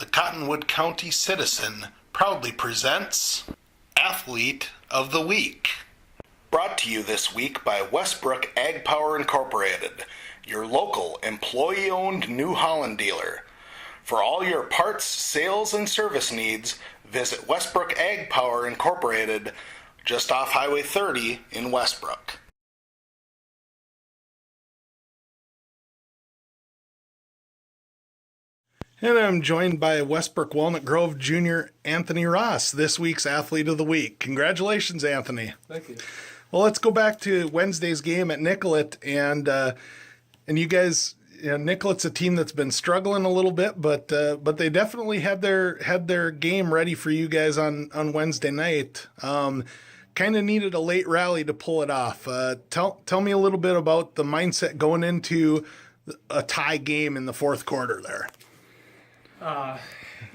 The Cottonwood County Citizen proudly presents Athlete of the Week. Brought to you this week by Westbrook Ag Power Incorporated, your local employee-owned New Holland dealer. For all your parts, sales, and service needs, visit Westbrook Ag Power Incorporated, just off Highway 30 in Westbrook. And I'm joined by Westbrook Walnut Grove Junior Anthony Ross, this week's Athlete of the Week. Congratulations, Anthony. Thank you. Well, let's go back to Wednesday's game at Nicollet, and you guys, Nicolet's a team that's been struggling a little bit, but they definitely had their game ready for you guys on Wednesday night. Kind of needed a late rally to pull it off. Tell me a little bit about the mindset going into a tie game in the fourth quarter there.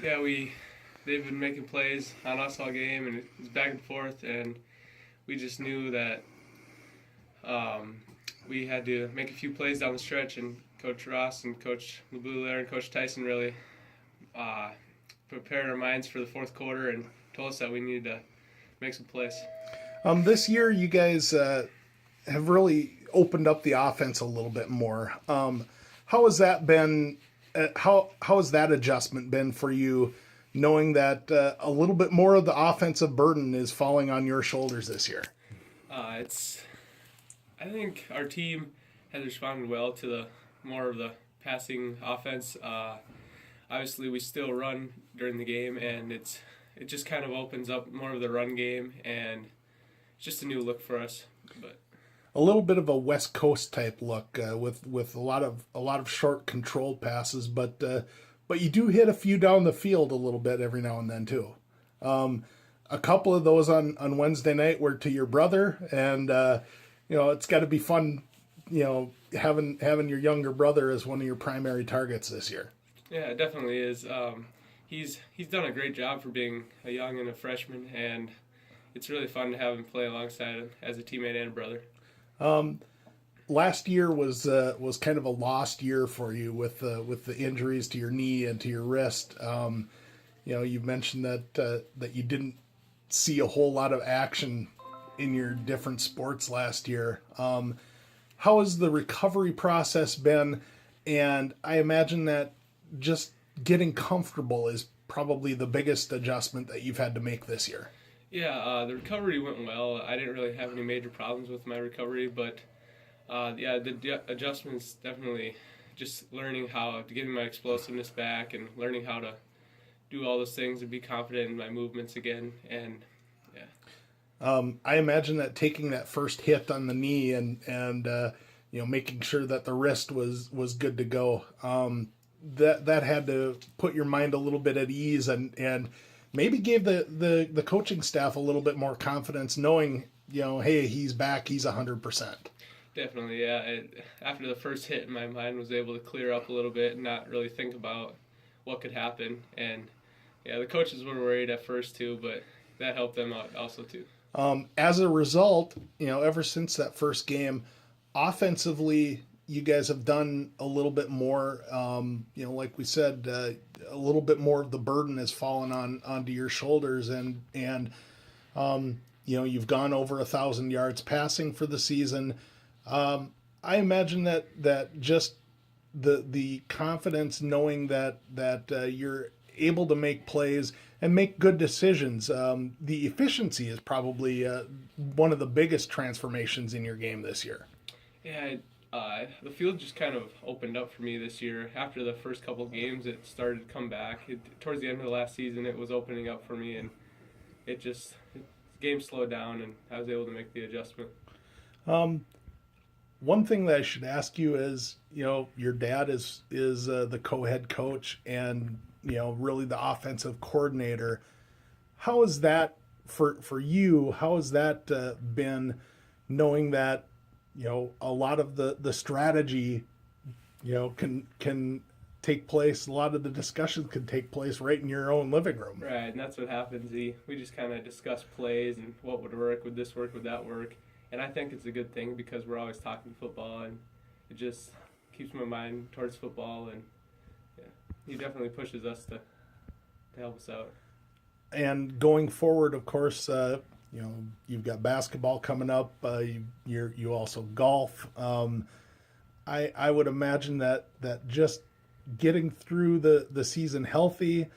They've been making plays on us all game, and it was back and forth, and we just knew that we had to make a few plays down the stretch, and Coach Ross and Coach LeBouleur and Coach Tyson really prepared our minds for the fourth quarter and told us that we needed to make some plays. This year, you guys have really opened up the offense a little bit more. How has that been? How has that adjustment been for you, knowing that a little bit more of the offensive burden is falling on your shoulders this year? I think our team has responded well to the more of the passing offense. Obviously, we still run during the game, and it just kind of opens up more of the run game, and it's just a new look for us. But a little bit of a West Coast type look with a lot of short controlled passes, but you do hit a few down the field a little bit every now and then too. A couple of those on Wednesday night were to your brother, and it's got to be fun, having your younger brother as one of your primary targets this year. Yeah, it definitely is. He's done a great job for being a young and a freshman, and it's really fun to have him play alongside him as a teammate and a brother. Last year was kind of a lost year for you with the injuries to your knee and to your wrist. You mentioned that you didn't see a whole lot of action in your different sports last year. How has the recovery process been? And I imagine that just getting comfortable is probably the biggest adjustment that you've had to make this year. Yeah, the recovery went well. I didn't really have any major problems with my recovery, but the adjustments definitely just learning how to getting my explosiveness back and learning how to do all those things and be confident in my movements again. And I imagine that taking that first hit on the knee and making sure that the wrist was good to go, that had to put your mind a little bit at ease and maybe gave the coaching staff a little bit more confidence, knowing, hey, he's back, he's 100%. Definitely, yeah. After the first hit, my mind was able to clear up a little bit and not really think about what could happen. And, the coaches were worried at first, too, but that helped them out also, too. As a result, ever since that first game, offensively, you guys have done a little bit more. Like we said, a little bit more of the burden has fallen onto your shoulders, and you've gone over 1,000 yards passing for the season. I imagine that just the confidence, knowing that you're able to make plays and make good decisions. The efficiency is probably one of the biggest transformations in your game this year. Yeah. The field just kind of opened up for me this year. After the first couple of games, it started to come back. Towards the end of the last season, it was opening up for me, and the game slowed down, and I was able to make the adjustment. One thing that I should ask you is, your dad is the co-head coach and, really the offensive coordinator. How is that for you? How has that been, knowing that, a lot of the strategy, can take place. A lot of the discussions can take place right in your own living room. Right, and that's what happens. We just kind of discuss plays and what would work, would this work, would that work. And I think it's a good thing because we're always talking football, and it just keeps my mind towards football. And he definitely pushes us to to help us out. And going forward, of course, you've got basketball coming up. You also golf. I would imagine that just getting through the season healthy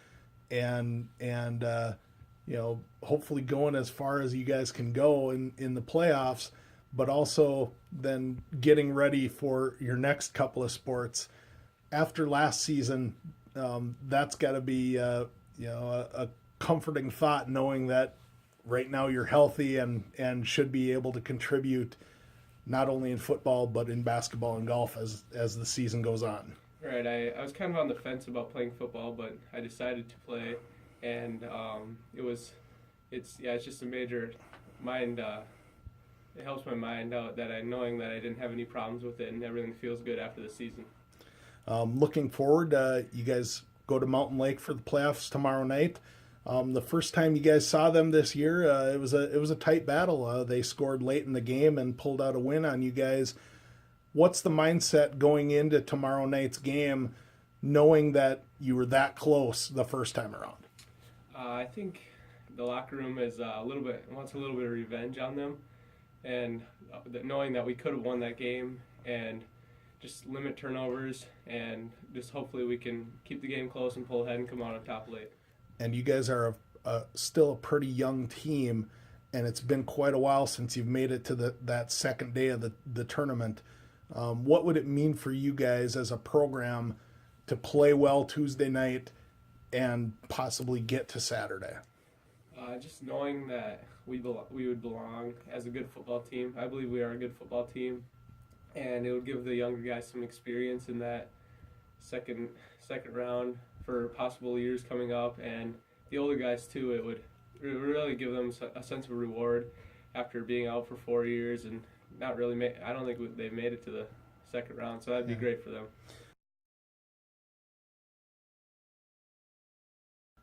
and hopefully going as far as you guys can go in the playoffs, but also then getting ready for your next couple of sports after last season. That's got to be a comforting thought, knowing that right now you're healthy and should be able to contribute not only in football but in basketball and golf as the season goes on. Right. I was kind of on the fence about playing football, but I decided to play, and it's just a major mind. It helps my mind out that knowing that I didn't have any problems with it, and everything feels good after the season. Looking forward, you guys go to Mountain Lake for the playoffs tomorrow night. The first time you guys saw them this year, it was a tight battle. They scored late in the game and pulled out a win on you guys. What's the mindset going into tomorrow night's game, knowing that you were that close the first time around? I think the locker room wants a little bit of revenge on them, and knowing that we could have won that game and just limit turnovers, and just hopefully we can keep the game close and pull ahead and come out on top late. And you guys are still a pretty young team, and it's been quite a while since you've made it to that second day of the tournament. What would it mean for you guys as a program to play well Tuesday night and possibly get to Saturday? Just knowing that we would belong as a good football team. I believe we are a good football team, and it would give the younger guys some experience in that second round for possible years coming up, and the older guys too. It would really give them a sense of reward after being out for 4 years and not really I don't think they made it to the second round, so that'd be great for them.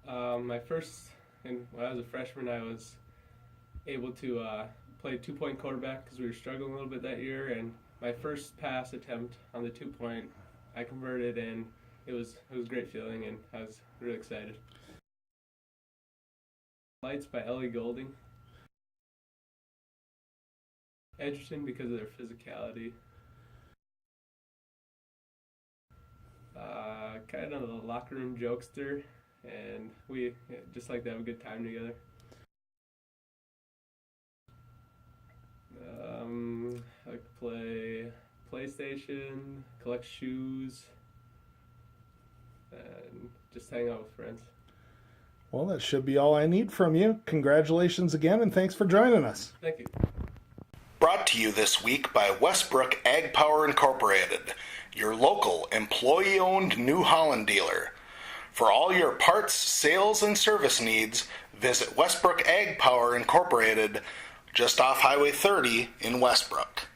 When I was a freshman, I was able to play 2-point quarterback because we were struggling a little bit that year, and my first pass attempt on the 2-point, I converted, and it was a great feeling, and I was really excited. Lights by Ellie Goulding. Interesting because of their physicality. Kind of the locker room jokester, and we just like to have a good time together. I like to play PlayStation, collect shoes, and just hang out with friends. Well, that should be all I need from you. Congratulations again, and thanks for joining us. Thank you. Brought to you this week by Westbrook Ag Power Incorporated, your local employee-owned New Holland dealer. For all your parts, sales, and service needs, visit Westbrook Ag Power Incorporated, just off Highway 30 in Westbrook.